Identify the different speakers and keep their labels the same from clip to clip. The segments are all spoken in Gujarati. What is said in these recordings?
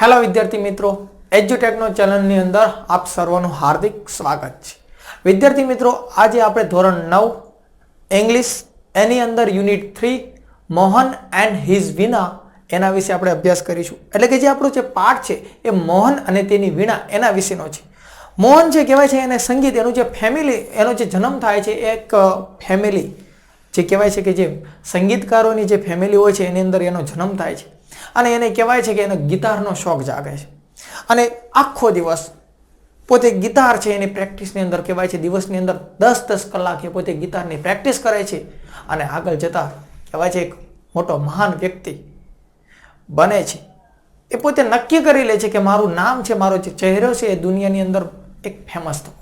Speaker 1: હેલો વિદ્યાર્થી મિત્રો, એજ્યુટેકનો ચેનલની અંદર આપ સર્વનું હાર્દિક સ્વાગત છે. વિદ્યાર્થી મિત્રો, આજે આપણે ધોરણ 9 ઇંગ્લિશ એની અંદર યુનિટ 3 મોહન એન્ડ હિઝ વીણા એના વિશે આપણે અભ્યાસ કરીશું. એટલે કે જે આપણો જે પાઠ છે એ મોહન અને તેની વીણા એના વિશેનો છે. મોહન જે કહેવાય છે એને સંગીત, એનું જે ફેમિલી, એનો જે જન્મ થાય છે એક ફેમિલી જે કહેવાય છે કે જે સંગીતકારોની જે ફેમિલી હોય છે એની અંદર એનો જન્મ થાય છે. અને એને કહેવાય છે કે એનો ગિટારનો શોખ જાગે છે અને આખો દિવસ પોતે ગિટાર છે એની પ્રેક્ટિસની અંદર કહેવાય છે દિવસની અંદર 10-10 કલાક એ પોતે ગિટારની પ્રેક્ટિસ કરે છે અને આગળ જતા કહેવાય છે એક મોટો મહાન વ્યક્તિ બને છે. એ પોતે નક્કી કરી લે છે કે મારું નામ છે, મારો જે ચહેરો છે એ દુનિયાની અંદર એક ફેમસ થયો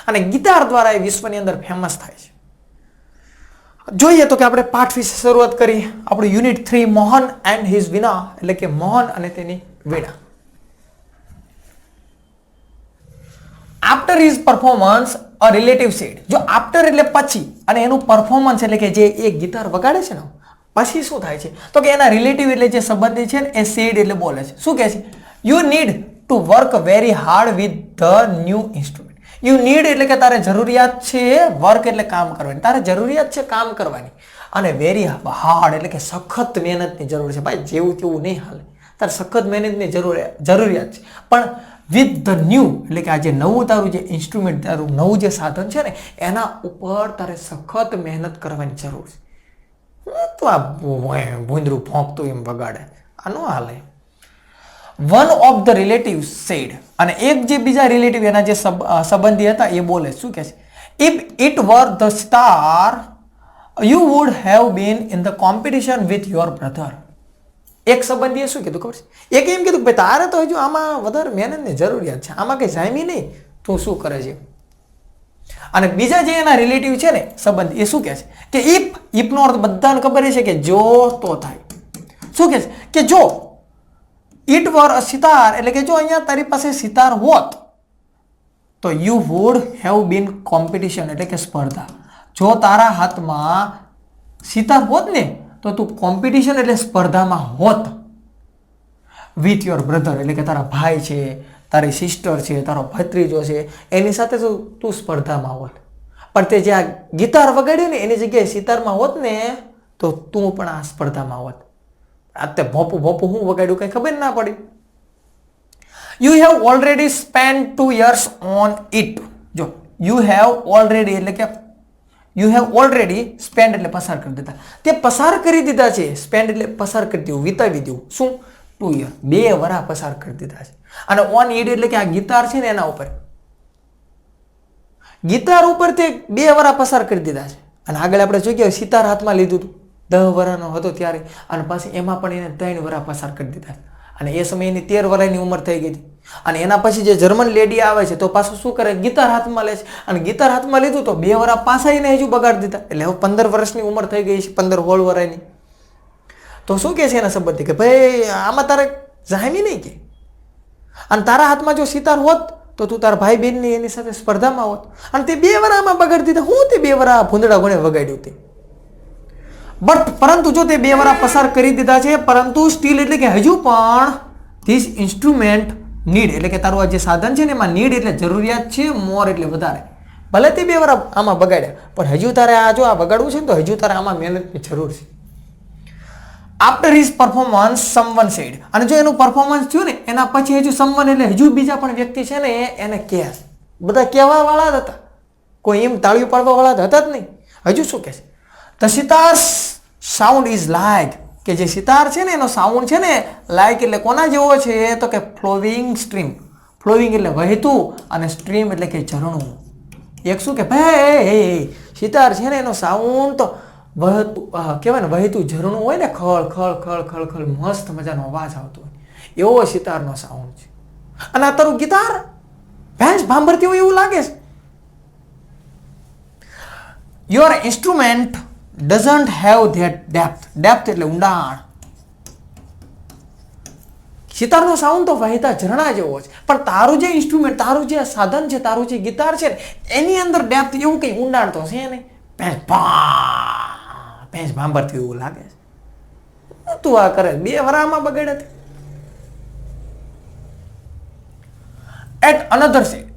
Speaker 1: અને ગિટાર દ્વારા એ વિશ્વની અંદર ફેમસ થાય છે. જોઈએ તો કે આપણે પાઠ વિશે શરૂઆત કરી. આપણું unit 3 Mohan and his veena, એટલે કે મોહન અને તેની veena. After his performance a relative said. જો આફ્ટર એટલે પછી અને એનું પરફોર્મન્સ એટલે કે જે એ ગિટાર વગાડે છે ને પછી શું થાય છે તો કે એના રિલેટિવ એટલે જે સંબંધી છે ને એ સેડ એટલે બોલે છે. શું કહે છે? You need to work very hard with the new instrument. You need એટલે કે તારે જરૂરિયાત છે, વર્ક એટલે કામ કરવાની, તારે જરૂરિયાત છે કામ કરવાની, અને વેરી હાર્ડ એટલે કે સખત મહેનતની જરૂર છે. ભાઈ જેવું તેવું નહીં હાલે, તારે સખત મહેનતની જરૂરિયાત છે. પણ વિથ ધ ન્યૂ એટલે કે આ જે નવું તારું જે ઇન્સ્ટ્રુમેન્ટ, તારું નવું જે સાધન છે ને એના ઉપર તારે સખત મહેનત કરવાની જરૂર છે. તું આ ભૂંદરું ફોંકતું એમ વગાડે, આ ન હાલે. One of the relative said, અને એક જે બીજા રિલેટિવ એના જે સંબંધી હતા એ બોલે. શું કહે છે? If it were the star you would have been in the competition with your brother. એક સંબંધીએ શું કીધું ખબર છે? એક એમ કીધું ભાઈ તારે તો હજુ આમાં વધારે મહેનતની જરૂરિયાત છે, આમાં કઈ જામી નહીં, તું શું કરે છે? અને બીજા જે એના રિલેટિવ છે ને સંબંધી એ શું કહે છે કે ઇફનો અર્થ બધાને ખબર છે કે જો તો થાય. શું કહે છે કે જો ઇટ વર અ સિતાર એટલે કે જો અહીંયા તારી પાસે સિતાર હોત તો you would have been competition એટલે કે સ્પર્ધા. જો તારા હાથમાં સિતાર હોત ને તો તું કોમ્પિટિશન એટલે સ્પર્ધામાં હોત વિથ યોર બ્રધર એટલે કે તારા ભાઈ છે, તારી સિસ્ટર છે, તારો ભત્રીજો છે, એની સાથે તું સ્પર્ધામાં હોત. પણ તે જે આ ગિટાર વગાડ્યું ને એની જગ્યાએ સિતારમાં હોત ને તો તું પણ આ સ્પર્ધામાં હોત. આ ભોપું હું વગાડ્યું કઈ ખબર ના પડી. You have already spend 2 years on it. જો યુ હેવ ઓલરેડી એટલે કે યુ હેવ ઓલરેડી સ્પેન્ડ એટલે પસાર કરી દીધા, તે પસાર કરી દીધા છે. સ્પેન્ડ એટલે પસાર કરી દીધું, વિતાવી દીધું. શું? 2 years, 2 વર્ષ પસાર કરી દીધા છે. અને ઓન ઇટ એટલે કે આ ગિટાર છે ને એના ઉપર, ગિટાર ઉપર તે 2 વર્ષ પસાર કરી દીધા છે. અને આગળ આપણે જોઈ ગયા સિતાર હાથમાં લીધું હતું 10 વર્ષનો હતો ત્યારે, અને પછી એમાં પણ એને 3 વર્ષ પસાર કરી દીધા. અને એ સમયે એની 13 વર્ષની ઉંમર થઈ ગઈ હતી. અને એના પછી જે જર્મન લેડી આવે છે તો પાછું શું કરે? ગિટાર હાથમાં લે છે. અને ગિટાર હાથમાં લીધું તો 2 વર્ષ પાછા એને હજુ બગાડી દીધા. એટલે હવે 15 વર્ષની ઉંમર થઈ ગઈ છે, 15-16 વર્ષની. તો શું કહે છે એના સંબંધી કે ભાઈ આમાં તારે જામી નહીં કે, અને તારા હાથમાં જો સિતાર હોત તો તું તારા ભાઈ બહેનની એની સાથે સ્પર્ધામાં હોત, અને તે 2 વર્ષ આમાં બગાડી દીધા. હું તે 2 વર્ષ ભૂંદડા ગણે વગાડ્યું તે. પરંતુ જો તે 2 વર્ષ પસાર કરી દીધા છે, પરંતુ સ્ટીલ એટલે કે હજુ પણ ધીસ ઇન્સ્ટ્રુમેન્ટ નીડ એટલે કે તારું આ જે સાધન છે ને એમાં નીડ એટલે જરૂરિયાત છે, મોર એટલે વધારે. ભલે તે 2 વર્ષ આમાં બગાડ્યા પણ હજુ તારે આ જો આ વગાડવું છે ને તો હજુ તારે આમાં મહેનતની જરૂર છે. After his performance someone said, અને જો એનું પરફોર્મન્સ થયું ને એના પછી હજુ સમવન એટલે હજુ બીજા પણ વ્યક્તિ છે ને એને કહે. બધા કહેવા વાળા જ હતા, કોઈ એમ તાળીઓ પાડવા વાળા હતા જ નહીં. હજુ શું કહે છે? The sitar sound is like, કે જે સિતાર છે ને એનો સાઉન્ડ છે ને લાઇક એટલે કોના જેવો છે તો કે ફ્લોવિંગ સ્ટ્રીમ. ફ્લોવિંગ એટલે વહેતું અને સ્ટ્રીમ એટલે કે ઝરણું. એક શું કે ભાઈ સિતાર છે ને એનો સાઉન્ડ તો વહેતું કહેવાય ને, વહેતું ઝરણું હોય ને, ખળ ખળ ખળ ખળ ખળ મસ્ત મજાનો અવાજ આવતો હોય એવો સિતારનો સાઉન્ડ છે. અને આ તારું ગિટાર ભેંસ ભાંભરતી હોય એવું લાગે છે. Your instrument doesn't have that depth એટલે ઊંડાણ. સિતારનો સાઉન્ડ તો વહેતા ઝરણા જેવો છે, પણ તારું જે ઇન્સ્ટ્રુમેન્ટ, તારું જે સાધન છે, તારું જે ગિટાર છે ને એની અંદર ડેપ્થ એવું કઈ ઊંડાણ તો છે નહીં. ભેંસ ભાંભરતી એવું લાગે છે. તું આ કરે 2 વર્ષમાં બગાડે. At another side.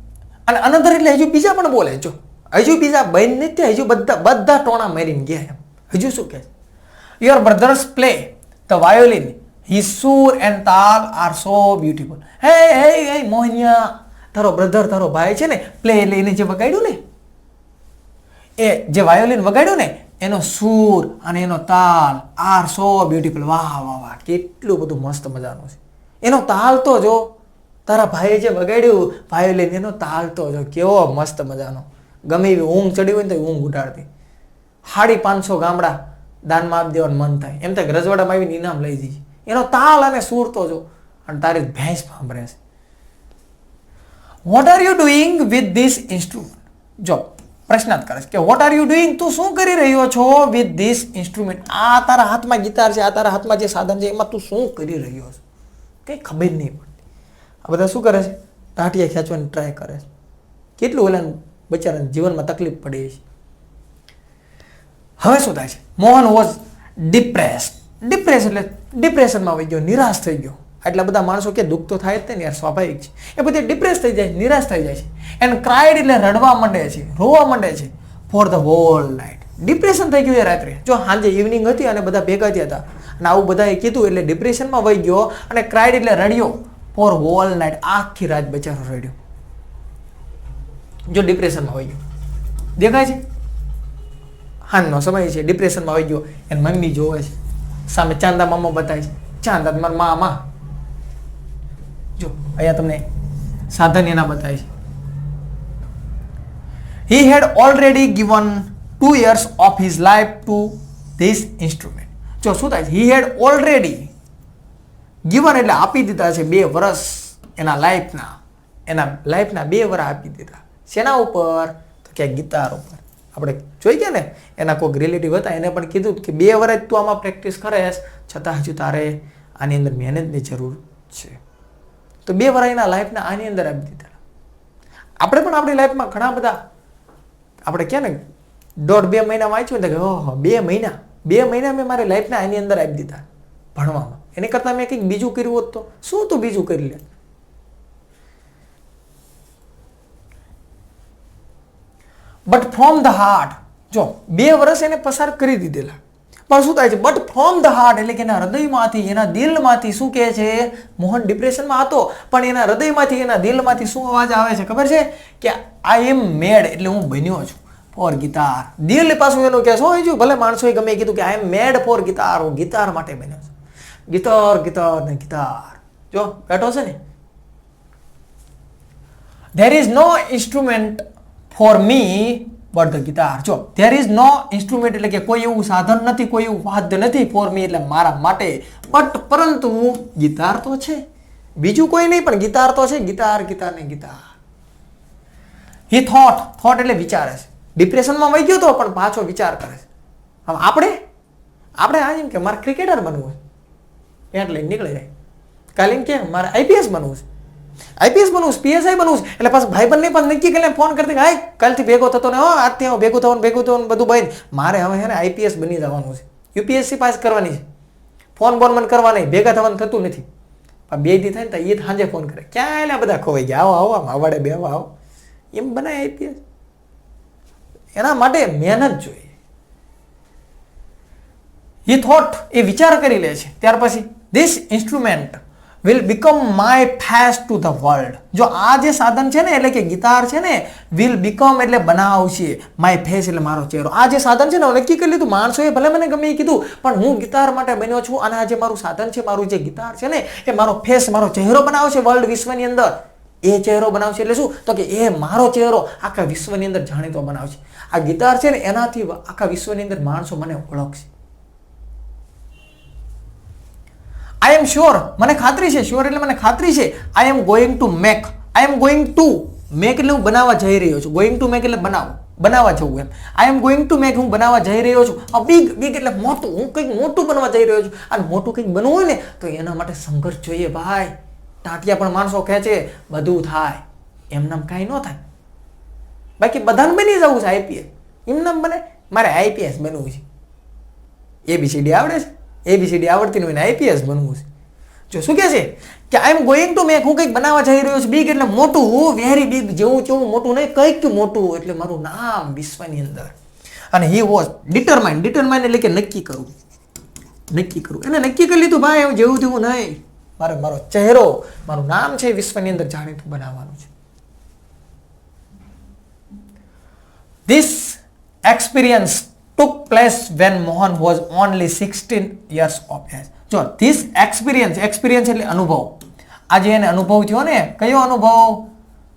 Speaker 1: અને અનધર એટલે હજુ બીજા પણ બોલે. જો હજુ બીજા બહેન નથી, હજુ બધા ટોણા મારીને ગયા એમ. હજુ શું કહે? Your brothers play the violin, his સુર એન્ડ તાલ આર સો બ્યુટીફુલ. હે હે હે મોહનિયા, તારો બ્રધર, તારો ભાઈ છે ને, પ્લે એટલે એને જે વગાડ્યું ને, એ જે વાયોલિન વગાડ્યું ને, એનો સૂર અને એનો તાલ આર સો બ્યુટીફુલ. વાહ વાહ વાહ, કેટલું બધું મસ્ત મજાનું છે. એનો તાલ તો જો, તારા ભાઈએ જે વગાડ્યું વાયોલિન, એનો તાલ તો જો કેવો મસ્ત મજાનો. ગમે એવી ઊંઘ ચડી હોય ને તો ઊંઘ ઉડાડતી. 550 ગામડા દાનમાં આપી દેવાનું મન થાય એમ થાય, રજવાડામાં આવીને ઇનામ લઈ જઈએ. એનો તાલ અને સૂર તો જો, અને તારી ભેંસ સાંભળે છે. What are you doing with this instrument? જો પ્રશ્નાર્થ કરે છે કે વોટ આર યુ ડુઈંગ, તું શું કરી રહ્યો છો વિથ ધીસ ઇન્સ્ટ્રુમેન્ટ? આ તારા હાથમાં ગિટાર છે, આ તારા હાથમાં જે સાધન છે, એમાં તું શું કરી રહ્યો છો? કંઈ ખબર નહીં પડતી. આ બધા શું કરે છે? ટાંટિયા ખેંચવાની ટ્રાય કરે છે. કેટલું ઓલાને બચારાને જીવનમાં તકલીફ પડી છે. હવે શું થાય છે? Mohan was depressed. ડિપ્રેસ એટલે ડિપ્રેશનમાં વહી ગયો, નિરાશ થઈ ગયો. આટલા બધા માણસો કે દુઃખ તો થાય જ ને યાર, સ્વાભાવિક છે. એ બધી ડિપ્રેસ થઈ જાય, નિરાશ થઈ જાય છે. એન્ડ ક્રાઇડ એટલે રડવા માંડે છે, રોવા માંડે છે for the whole night. Depression થઈ ગયું એ રાત્રે. જો સાંજે ઇવનિંગ હતી અને બધા ભેગા થયા હતા અને આવું બધાએ કીધું એટલે ડિપ્રેશનમાં વહી ગયો. અને ક્રાઇડ એટલે રડ્યો ફોર હોલ નાઇટ. આખી રાત બચારો રડ્યો. જો ડિપ્રેશનમાં વહી ગયો, દેખાય છે? હાનનો સમય છે, ડિપ્રેશનમાં વહી ગયો. એને મમ્મી જોવે છે, સામે ચાંદા મામા બતાવે છે, ચાંદા મારા મામા. જો અહીંયા તમને સાધન એના બતાવે છે. He had already given 2 years of his life to this instrument. જો શું થાય છે? He had already given એટલે આપી દીધા છે 2 વર્ષ એના લાઈફના. એના લાઈફના 2 વર્ષ આપી દીધા. શેના ઉપર? તો કે ગિટાર ઉપર. આપણે જોઈ ગયા ને, એના કોઈક રિલેટિવ હતા, એને પણ કીધું કે 2 વર્ષ તું આમાં પ્રેક્ટિસ કરેશ, છતાં હજુ તારે આની અંદર મહેનતની જરૂર છે. તો 2 વર્ષ એના લાઈફના આની અંદર આપી દીધા. આપણે પણ આપણી લાઈફમાં ઘણા બધા, આપણે કહે ને 1.5-2 મહિના વાંચ્યું ને કે ઓહો 2 મહિના મેં મારી લાઈફના આની અંદર આપી દીધા ભણવામાં. એની કરતાં મેં કંઈક બીજું કર્યું હોત તો શું તું બીજું કરી લે. બટ ફ્રોમ ધ હાર્ટ, જો 2 વર્ષ એને પસાર કરી દીધેલા, પણ શું થાય છે? બટ ફ્રોમ ધ હાર્ટ એટલે કે એના હૃદયમાંથી, એના દિલમાંથી શું કહે છે? મોહન ડિપ્રેશનમાં હતો, પણ એના હૃદયમાંથી, એના દિલમાંથી શું અવાજ આવે છે ખબર છે? કે આઈ એમ મેડ એટલે હું બન્યો છું ફોર ગિટાર. દિલ પાછું એનું કહે છે, ભલે માણસોએ ગમે કીધું કે આઈ એમ મેડ ફોર ગિટાર, હું ગિટાર માટે બન્યો છું. ગિટાર ગિટાર ને ગિટાર. જો બેઠો છે ને, there is no instrument for me but the guitar. જો there is no instrument એટલે કે કોઈ એવું સાધન નથી, કોઈ એવું વાદ્ય નથી for me એટલે મારા માટે, બટ પરંતુ ગિટાર તો છે. બીજું કોઈ નહીં પણ ગિટાર તો છે. ગિટાર ગિટાર ને ગિટાર. he thought એટલે વિચારે છે. ડિપ્રેશનમાં વહી ગયો તો પણ પાછો વિચાર કરે છે. હવે આપણે આ એમ કે મારે ક્રિકેટર બનવું છે એટલે નીકળી જાય. કાલે એમ કે મારે આઈપીએસ બનવું છે, આઈપીએસ બનવું છે, પીએસઆઈ બનવું છે. એટલે પાછું ભાઈબંધને પણ નક્કી કરીને ફોન કરતી કે હાય કાલથી ભેગો થતો ને, આજથી હું ભેગું થવાનું બધું બંધ. મારે હવે છે ને આઈપીએસ બની જવાનું છે, યુપીએસસી પાસ કરવાની છે. ફોન બોન મને કરવા નહીં, ભેગા થવાનું થતું નથી. પણ 2 દી થાય ને તો એ સાંજે ફોન કરે, ક્યાં એલા બધા ખોવાઈ ગયા, આવો આવો માવાડે બે આવો. એમ બનાય આઈપીએસ. એના માટે મહેનત જોઈએ. he thought એ વિચાર કરી લે છે. ત્યાર પછી this instrument will become my face to the world. જો આ જે સાધન છે ને એટલે કે ગિટાર છે ને, will become એટલે બનાવશે, my face એટલે મારો ચહેરો. આ જે સાધન છે ને નક્કી કરી લીધું માણસોએ, ભલે મને ગમે એ કીધું, પણ હું ગિટાર માટે બન્યો છું અને આ જે મારું સાધન છે, મારું જે ગિટાર છે ને, એ મારો ફેસ, મારો ચહેરો બનાવશે વર્લ્ડ, વિશ્વની અંદર. એ ચહેરો બનાવશે એટલે શું? તો કે એ મારો ચહેરો આખા વિશ્વની અંદર જાણીતો બનાવશે. આ ગિટાર છે ને એનાથી આખા વિશ્વની અંદર માણસો મને ઓળખશે. I am sure, મને ખાતરી છે. શ્યોર એટલે મને ખાતરી છે. I am going to make એટલે હું બનાવવા જઈ રહ્યો છું. going to make એટલે બનાવવા જવું એમ. I am going to make હું બનાવવા જઈ રહ્યો છું. આ big એટલે મોટું, હું કંઈક મોટું બનવા જઈ રહ્યો છું. અને મોટું કંઈક બનવું હોય ને તો એના માટે સંઘર્ષ જોઈએ ભાઈ. ટાંટિયા પણ માણસો ખેંચે, બધું થાય, એમનામ કાંઈ ન થાય. બાકી બધાને બની જવું છે આઈપીએસ, એમનામ બને. મારે આઈપીએસ બનવું છે, એબીસીડી આવડે છે, એબીસીડી આવડતી નહીં, આઈપીએસ બનવું છે. જો શું કહે છે કે આઈ એમ ગોઈંગ ટુ મેક, હું કંઈક બનાવવા જઈ રહ્યો છું. બિગ એટલે મોટું, વેરી બિગ, જેવું તેવું મોટું નહીં, કંઈક મોટું, એટલે મારું નામ વિશ્વની અંદર. અને હી વોઝ ડિટરમાઇન્ડ. ડિટરમાઇન્ડ એટલે કે નક્કી કરવું, નક્કી કરવું. એને નક્કી કરી લીધું ભાઈ હું જેવું તેવું નહીં, મારે મારો ચહેરો, મારું નામ છે વિશ્વની અંદર જાણીતું બનાવવાનું છે. This experience took place when Mohan was only 16 years of age. જો this experience એટલે અનુભવ. આજે એને અનુભવ થયો ને, કયો અનુભવ?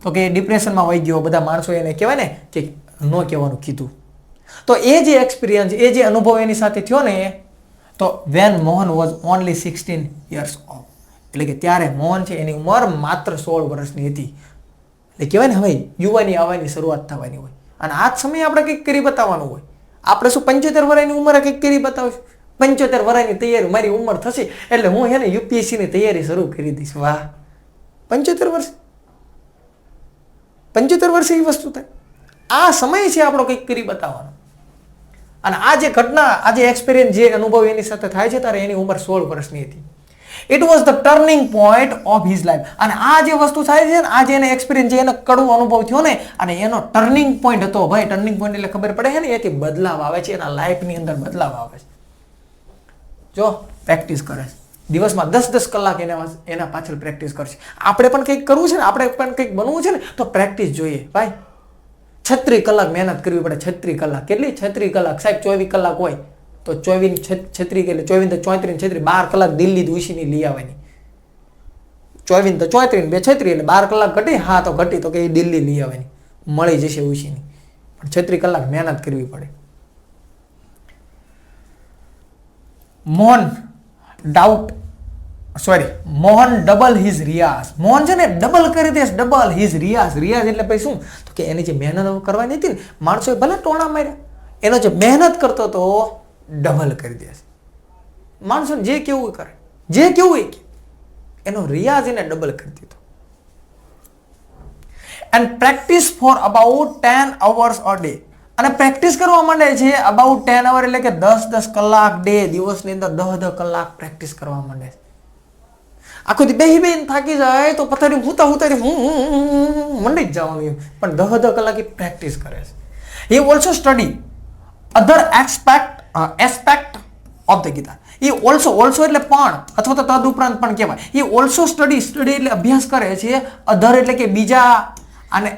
Speaker 1: તો કે ડિપ્રેશનમાં વહી ગયો. બધા માણસો એને કહેવાય ને કે ન કહેવાનું કીધું. તો એ જે એક્સપિરિયન્સ, એ જે અનુભવ એની સાથે થયો ને, તો when Mohan was only 16 years old, એટલે કે ત્યારે મોહન છે એની ઉંમર માત્ર 16 વર્ષની હતી. એટલે કહેવાય ને હવે યુવાની આવવાની શરૂઆત થવાની હોય. અને આ જ સમયે આપણે કંઈક કરી બતાવવાનું હોય. આપણે શું 75 વર્ષની ઉંમરે કંઈક કરી બતાવીશું? 75 વર્ષની તૈયારી, મારી ઉંમર થશે એટલે હું એને યુપીએસસીની તૈયારી શરૂ કરી દઈશ. વાહ, 75 વર્ષ, 75 વર્ષે એ વસ્તુ થાય. આ સમય છે આપણો કંઈક કરી બતાવવાનો. અને આ જે ઘટના, આ જે એક્સપિરિયન્સ, જે અનુભવ એની સાથે થાય છે, ત્યારે એની ઉંમર 16 વર્ષની હતી. It was the turning point of his life. અને આ જે વસ્તુ થાય છે ને, આ જે એને એક્સપિરિયન્સ, જે એને કડવો અનુભવ થયો ને, અને એનો ટર્નિંગ પોઈન્ટ હતો. ભાઈ ટર્નિંગ પોઈન્ટ એટલે ખબર પડે છે ને, એથી બદલાવ આવે છે, એના લાઈફની અંદર બદલાવ આવે છે. જો પ્રેક્ટિસ કરે છે, દિવસમાં 10-10 કલાક એના પાછળ પ્રેક્ટિસ કરશે. આપણે પણ કંઈક કરવું છે ને, આપણે પણ કંઈક બનવું છે ને, તો પ્રેક્ટિસ જોઈએ ભાઈ. 36 કલાક મહેનત કરવી પડે. 36 કલાક કેટલી? 36 કલાક. સાહેબ 24 કલાક હોય તો 24 36 એટલે 24 તો 34 12 કલાક દિલ્હી ઉછીની લઈ આવવાની. 24 તો 34 2 36 એટલે 12 કલાક ઘટી. હા તો ઘટી, તો કે એ દિલ્હી લઈ આવવાની, મળી જશે ઉછીની. પણ 36 કલાક મહેનત કરવી પડે. મોહન ડબલ હિઝ રિયાઝ. મોહન છે ને ડબલ કરી દેશ, ડબલ હિઝ રિયાઝ. રિયાઝ એટલે પછી શું? તો કે એની જે મહેનત કરવાની હતી ને, માણસોએ ભલે ટોણા માર્યા, એનો જે મહેનત કરતો તો ડબલ કરી દેશે. માણસોને જે કેવું કરે, જે કેવું કે એનો રિયાઝ એને ડબલ કરી દીધો. And practice for about 10 hours a day. અને પ્રેક્ટિસ કરવા માંડે છે અબાઉટ 10 hours એટલે કે 10-10 કલાક ડે, દિવસની અંદર 10-10 કલાક પ્રેક્ટિસ કરવા માંડે છે. આખો દી બેહીને થાકી જાય તો પથારી હુતા મંડી જ જવાનું એમ. પણ 10-10 કલાક પ્રેક્ટિસ કરે છે. He also study other aspect of the Gita. એ ઓલ્સો એટલે પણ, અથવા તો તદ ઉપરાંત પણ કહેવાય. એ ઓલ્સો સ્ટડી એટલે અભ્યાસ કરે છે. અધર એટલે કે બીજા, અને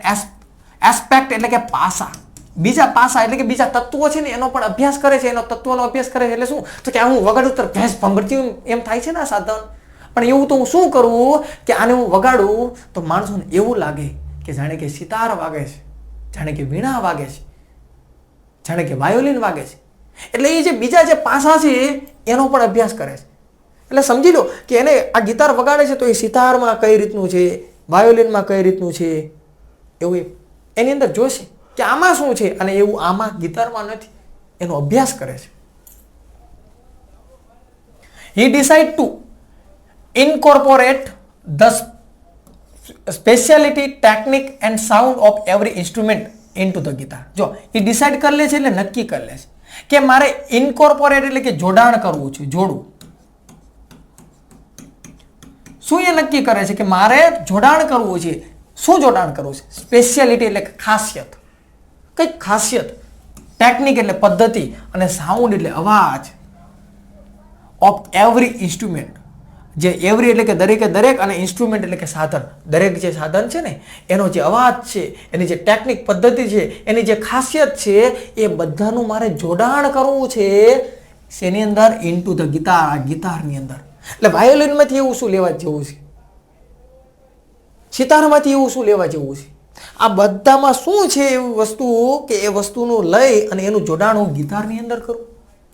Speaker 1: એસ્પેક્ટ એટલે કે પાસા, બીજા પાસા એટલે કે બીજા તત્વો છે ને એનો પણ અભ્યાસ કરે છે. એનો તત્વોનો અભ્યાસ કરે છે એટલે શું? તો કે હું વગાડું તો ભેંસ ભંભરતી એમ થાય છે ને આ સાધન. પણ એવું તો હું શું કરું કે આને હું વગાડું તો માણસોને એવું લાગે કે જાણે કે સિતાર વાગે છે, જાણે કે વીણા વાગે છે, જાણે કે વાયોલિન વાગે છે. એટલે એ જે બીજા જે પાસા છે એનો પણ અભ્યાસ કરે છે. એટલે સમજી લો કે એને આ ગિટાર વગાડે છે તો એ સિતારમાં કઈ રીતનું છે, વાયોલિનમાં કઈ રીતનું છે, એવું એની અંદર જોશે કે આમાં શું છે, અને એવું આમાં ગિટારમાં નથી. એનો અભ્યાસ કરે છે. He decided to incorporate the speciality, technique and sound of every instrument into the guitar. જો એ ડિસાઇડ કરી લે છે એટલે નક્કી કરી લે છે કે મારે ઇન્કોર્પોરેટ એટલે કે જોડાણ કરવું છે, જોડવું. શું એ નક્કી કરે છે કે મારે જોડાણ કરવું છે? શું જોડાણ કરવું છે? સ્પેશિયાલિટી એટલે ખાસિયત, કઈક ખાસિયત. ટેકનિક એટલે પદ્ધતિ, અને સાઉન્ડ એટલે અવાજ. ઓફ એવરી ઇન્સ્ટ્રુમેન્ટ, જે એવરી એટલે કે દરેકે દરેક, અને ઇન્સ્ટ્રુમેન્ટ એટલે કે સાધન. દરેક જે સાધન છે ને એનો જે અવાજ છે, એની જે ટેકનિક પદ્ધતિ છે, એની જે ખાસિયત છે, એ બધાનું મારે જોડાણ કરવું છે. શેની અંદર? ઇન્ટુ ધ ગિટાર, ગિટારની અંદર. એટલે વાયોલિનમાંથી એવું શું લેવા જેવું છે? સિતારમાંથી એવું શું લેવા જેવું છે? આ બધામાં શું છે એવી વસ્તુ કે એ વસ્તુનું લઈ અને એનું જોડાણ હું ગિટારની અંદર કરું?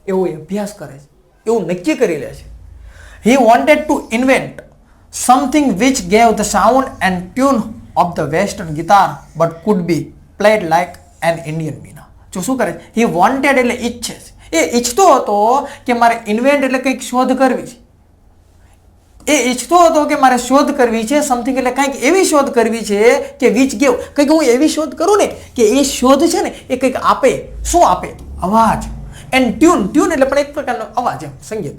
Speaker 1: એવો એ અભ્યાસ કરે છે, એવું નક્કી કરી લે છે. He wanted to invent something which gave the sound and tune of the Western guitar but could be played like an Indian veena. જો શું કરે? He wanted એટલે ઈચ્છે છે. એ ઈચ્છતો હતો કે મારે ઇન્વેન્ટ એટલે કંઈક શોધ કરવી છે. એ ઈચ્છતો હતો કે મારે શોધ કરવી છે, સમથિંગ એટલે કંઈક એવી શોધ કરવી છે કે વિચ ગેવ, કંઈક હું એવી શોધ કરું ને કે એ શોધ છે ને એ કંઈક આપે. શું આપે? અવાજ. And tune. ટ્યુન એટલે પણ એક પ્રકારનો અવાજ, એમ સંગીત,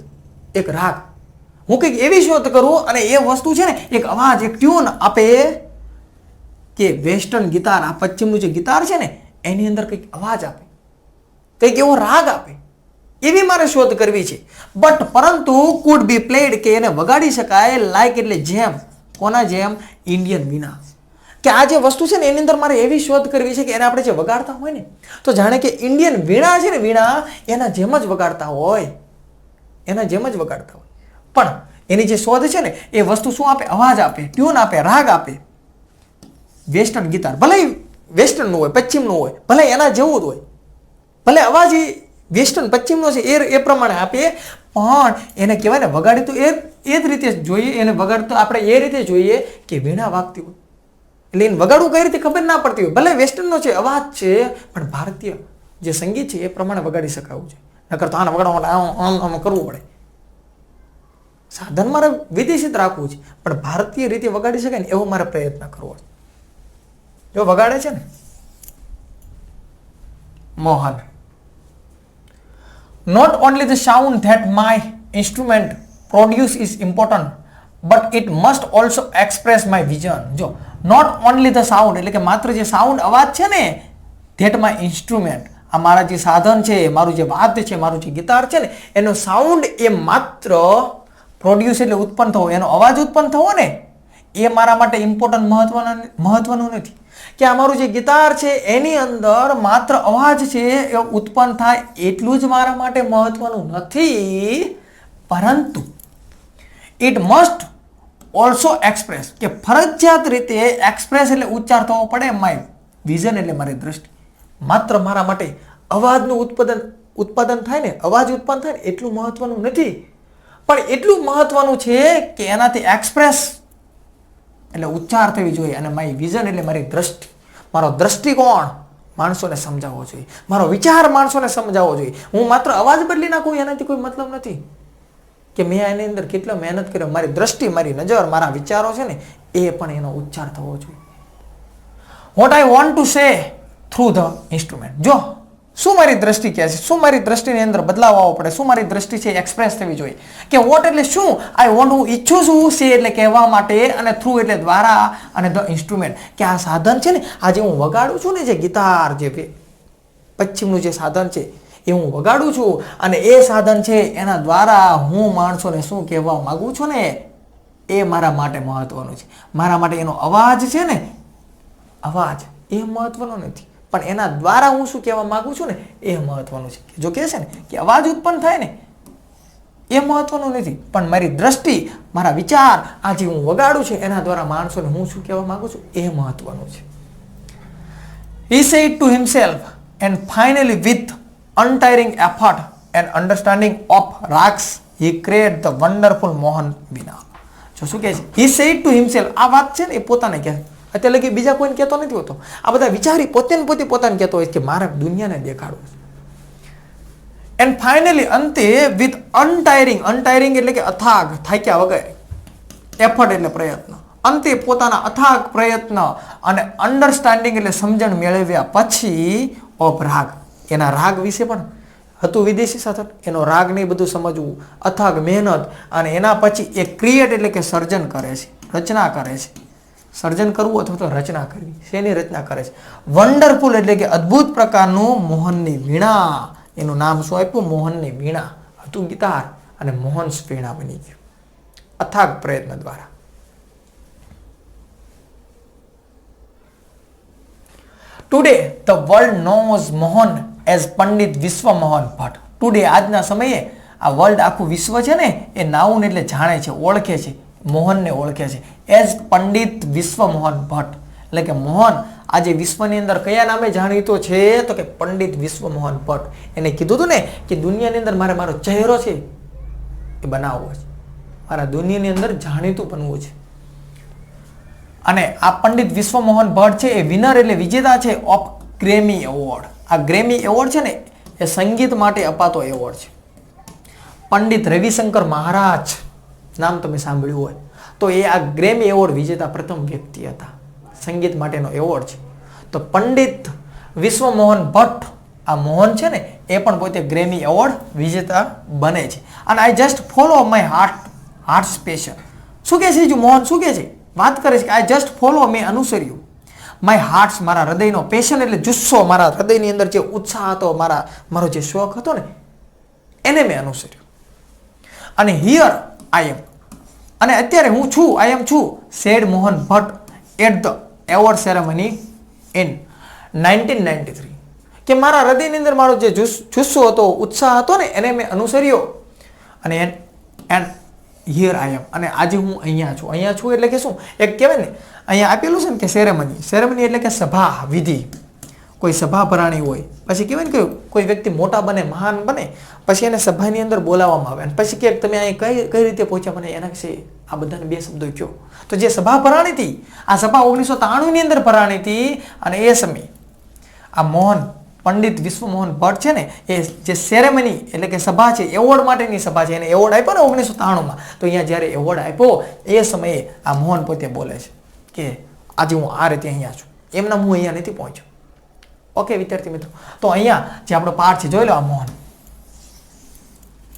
Speaker 1: એક રાગ. હું કંઈક એવી શોધ કરું અને એ વસ્તુ છે ને એક અવાજ, એક ટ્યુન આપે કે વેસ્ટર્ન ગિટાર, આ પશ્ચિમનું જે ગિટાર છે ને એની અંદર કંઈક અવાજ આપે, કંઈક એવો રાગ આપે, એવી મારે શોધ કરવી છે. બટ પરંતુ કુડ બી પ્લેડ, કે એને વગાડી શકાય લાઈક, એટલે જેમ, કોના જેમ? ઇન્ડિયન વીણા. કે આ જે વસ્તુ છે ને એની અંદર મારે એવી શોધ કરવી છે કે એને આપણે જે વગાડતા હોય ને, તો જાણે કે ઇન્ડિયન વીણા છે ને, વીણા એના જેમ જ વગાડતા હોય, એના જેમ જ વગાડતા હોય. પણ એની જે શોધ છે ને એ વસ્તુ શું આપે? અવાજ આપે, ટ્યુન આપે, રાગ આપે. વેસ્ટર્ન ગિટાર ભલે વેસ્ટર્નનું હોય, પશ્ચિમનું હોય, ભલે એના જેવું જ હોય, ભલે અવાજ એ વેસ્ટર્ન પશ્ચિમનો છે એ પ્રમાણે આપે, પણ એને કહેવાય ને વગાડી તો એ જ રીતે જોઈએ, એને વગાડતો આપણે એ રીતે જોઈએ કે વીણા વાગતી હોય. એટલે એને વગાડવું કઈ રીતે ખબર ના પડતી હોય. ભલે વેસ્ટર્નનો છે, અવાજ છે, પણ ભારતીય જે સંગીત છે એ પ્રમાણે વગાડી શકાવું છે. નકર તો આને વગાડવા આમ કરવું પડે. સાધન મારે વિદેશી રાખવું છે, પણ ભારતીય રીતે વગાડી શકાય ને એવો મારે પ્રયત્ન કરવો છે. જો વગાડે છે ને Mohan, not only the sound that my instrument produce is important, but it must also express my vision. જો not only the sound એટલે કે માત્ર જે સાઉન્ડ, અવાજ છે ને, that my instrument, આ મારા જે સાધન છે, મારું જે વાદ્ય છે, મારું જે ગિટાર છે ને, એનો સાઉન્ડ એ માત્ર પ્રોડ્યુસ એટલે ઉત્પન્ન થવો, એનો અવાજ ઉત્પન્ન થવો ને એ મારા માટે ઇમ્પોર્ટન્ટ, મહત્વનું નથી. કે આ મારું જે ગિટાર છે એની અંદર માત્ર અવાજ છે એ ઉત્પન્ન થાય એટલું જ મારા માટે મહત્વનું નથી, પરંતુ ઇટ મસ્ટ ઓલ્સો એક્સપ્રેસ, કે ફરજિયાત રીતે એક્સપ્રેસ એટલે ઉચ્ચાર થવો પડે માય વિઝન, એટલે મારી દ્રષ્ટિ. માત્ર મારા માટે અવાજનું ઉત્પાદન થાય ને, અવાજ ઉત્પન્ન થાય ને એટલું મહત્વનું નથી, પણ એટલું મહત્વનું છે કે એનાથી એક્સપ્રેસ એટલે ઉચ્ચાર થવી જોઈએ, અને મારી વિઝન એટલે મારી દ્રષ્ટિ, મારો દ્રષ્ટિકોણ માણસોને સમજાવવો જોઈએ, મારો વિચાર માણસોને સમજાવવો જોઈએ. હું માત્ર અવાજ બદલી નાખું એનાથી કોઈ મતલબ નથી કે મેં એની અંદર કેટલો મહેનત કર્યો. મારી દ્રષ્ટિ, મારી નજર, મારા વિચારો છે ને એ પણ એનો ઉચ્ચાર થવો જોઈએ. What I want to say through the instrument. જો શું મારી દ્રષ્ટિ કહે છે, શું મારી દ્રષ્ટિની અંદર બદલાવ આવવો પડે, શું મારી દ્રષ્ટિ છે એક્સપ્રેસ થવી જોઈએ. કે વોટ એટલે શું, આઈ વોન્ટ, હું ઈચ્છું છું, સે એટલે કહેવા માટે, અને થ્રુ એટલે દ્વારા, અને ધ ઇન્સ્ટ્રુમેન્ટ કે આ સાધન છે ને, આજે હું વગાડું છું ને, જે ગિટાર, જે પશ્ચિમનું જે સાધન છે એ હું વગાડું છું, અને એ સાધન છે એના દ્વારા હું માણસોને શું કહેવા માંગુ છું ને એ મારા માટે મહત્વનું છે. મારા માટે એનો અવાજ છે ને, અવાજ એ મહત્વનો નથી, પણ એના દ્વારા હું શું કહેવા માંગુ છું ને એ મહત્વનું છે. જો કહે છે ને કે અવાજ ઉત્પન્ન થાય ને એ મહત્વનું નથી, પણ મારી દ્રષ્ટિ, મારા વિચાર, આ જે હું વગાડું છું એના દ્વારા માણસોને હું શું કહેવા માંગુ છું એ મહત્વનું છે. He said to himself, and finally with untiring effort and understanding of rags he created the wonderful Mohan Veena. જો શું કહે છે? He said to himself, આ વાત છે ને એ પોતાને કહે છે. અત્યારે લગી બીજા કોઈને કહેતો નથી હોતો. આ બધા વિચારી પોતાને કહેતો હોય કે મારે દુનિયાને દેખાડવું છે. એન્ડ ફાઇનલી, અંતે, વિથ અનટાયરિંગ એટલે કે અથાગ, થાક્યા વગર, એફર્ટ એટલે પ્રયત્ન, અંતે પોતાના અથાગ પ્રયત્ન અને અન્ડરસ્ટેન્ડિંગ એટલે સમજણ મેળવ્યા પછી ઓફ રાગ, એના રાગ વિશે પણ હતું વિદેશી સાધન, એનો રાગ ને બધું સમજવું, અથાગ મહેનત, અને એના પછી એ ક્રિએટ એટલે કે સર્જન કરે છે, રચના કરે છે. સર્જન કરવું અથવા તો રચના કરવી, શેની રચના કરે છે? વન્ડરફુલ એટલે કે અદ્ભુત પ્રકારનું મોહનની વીણા. એનું નામ શું આપ્યું? મોહનની વીણા. હતું ગિટાર અને મોહન વીણા બની ગયું અથાગ પ્રયત્ન દ્વારા. Today the world knows Mohan as Pandit Vishwa Mohan Bhatt. Today, આજના સમયે આ વર્લ્ડ, આખું વિશ્વ છે ને એ નાઉન એટલે જાણે છે, ઓળખે છે, મોહનને ઓળખે છે એઝ પંડિત વિશ્વ મોહન ભટ્ટ. એટલે કે મોહન આજે વિશ્વની અંદર કયા નામે જાણીતો છે? તો કે પંડિત વિશ્વ મોહન ભટ્ટ. એને કીધું હતું ને કે દુનિયાની અંદર મારો ચહેરો છે એ બનાવવો છે, મારા દુનિયાની અંદર જાણીતું બનવું છે. અને આ પંડિત વિશ્વ મોહન ભટ્ટ છે એ વિનર એટલે વિજેતા છે ઓફ ગ્રેમી એવોર્ડ. આ ગ્રેમી એવોર્ડ છે ને એ સંગીત માટે અપાતો એવોર્ડ છે. પંડિત રવિશંકર મહારાજ નામ તમે સાંભળ્યું હોય તો એ આ ગ્રેમી એવોર્ડ વિજેતા પ્રથમ વ્યક્તિ હતા. સંગીત માટેનો એવોર્ડ છે. તો પંડિત વિશ્વ મોહન ભટ્ટ, આ મોહન છે ને એ પણ પોતે ગ્રેમી એવોર્ડ વિજેતા બને છે. અને I just follow my heart special. શું કહે છે મોહન? શું કહે છે? વાત કરે છે કે આઈ જસ્ટ ફોલો, મેં અનુસર્યું માય હાર્ટ્સ, મારા હૃદયનો પેશન એટલે જુસ્સો, મારા હૃદયની અંદર જે ઉત્સાહ હતો, મારો જે શોખ હતો ને એને મેં અનુસર્યું. અને હિયર આઈ એમ, અને અત્યારે હું છું, આઈ એમ છું, said Mohan Bhatt at the award ceremony in 1993. કે મારા હૃદયની અંદર મારો જે જુસ્સો હતો, ઉત્સાહ હતો ને એને મેં અનુસર્યો. અને એન્ડ હિયર આઈ એમ, અને આજે હું અહીંયા છું. અહીંયા છું એટલે કે શું? એક કહેવાય ને અહીંયા આપેલું છે ને કે સેરેમની એટલે કે સભા વિધિ. કોઈ સભા ભરાણી હોય પછી કહેવાય ને કે કોઈ વ્યક્તિ મોટા બને, મહાન બને, પછી એને સભાની અંદર બોલાવવામાં આવે અને પછી કે તમે અહીં કઈ રીતે પહોંચ્યા, મને એના વિશે આ બધાને 2 શબ્દો કહો. તો જે સભા ભરાણી હતી, આ સભા 1993 ની અંદર ભરાણી હતી. અને એ સમયે આ મોહન પંડિત વિશ્વમોહન ભટ્ટ છે ને, એ જે સેરેમની એટલે કે સભા છે, એવોર્ડ માટેની સભા છે, એને એવોર્ડ આપ્યો ને 1993માં. તો અહીંયા જ્યારે એવોર્ડ આપ્યો એ સમયે આ મોહન પોતે બોલે છે કે આજે હું આ રીતે અહીંયા છું, એમના હું અહીંયા નથી પહોંચ્યો. ઓકે વિદ્યાર્થી મિત્રો, તો અહીંયા જે આપણો પાઠ છે જોઈ લો, આ મોહન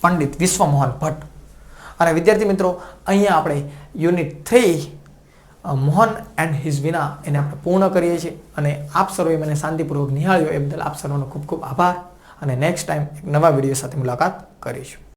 Speaker 1: પંડિત વિશ્વમોહન ભટ્ટ. અને વિદ્યાર્થી મિત્રો અહીંયા આપણે યુનિટ 3 મોહન એન્ડ હિઝ વિના એને આપણે પૂર્ણ કરીએ છીએ. અને આપ સર્વે મને શાંતિપૂર્વક નિહાળ્યો એ બદલ આપ સર્વનો ખૂબ ખૂબ આભાર. અને નેક્સ્ટ ટાઈમ એક નવા વિડીયો સાથે મુલાકાત કરીશું.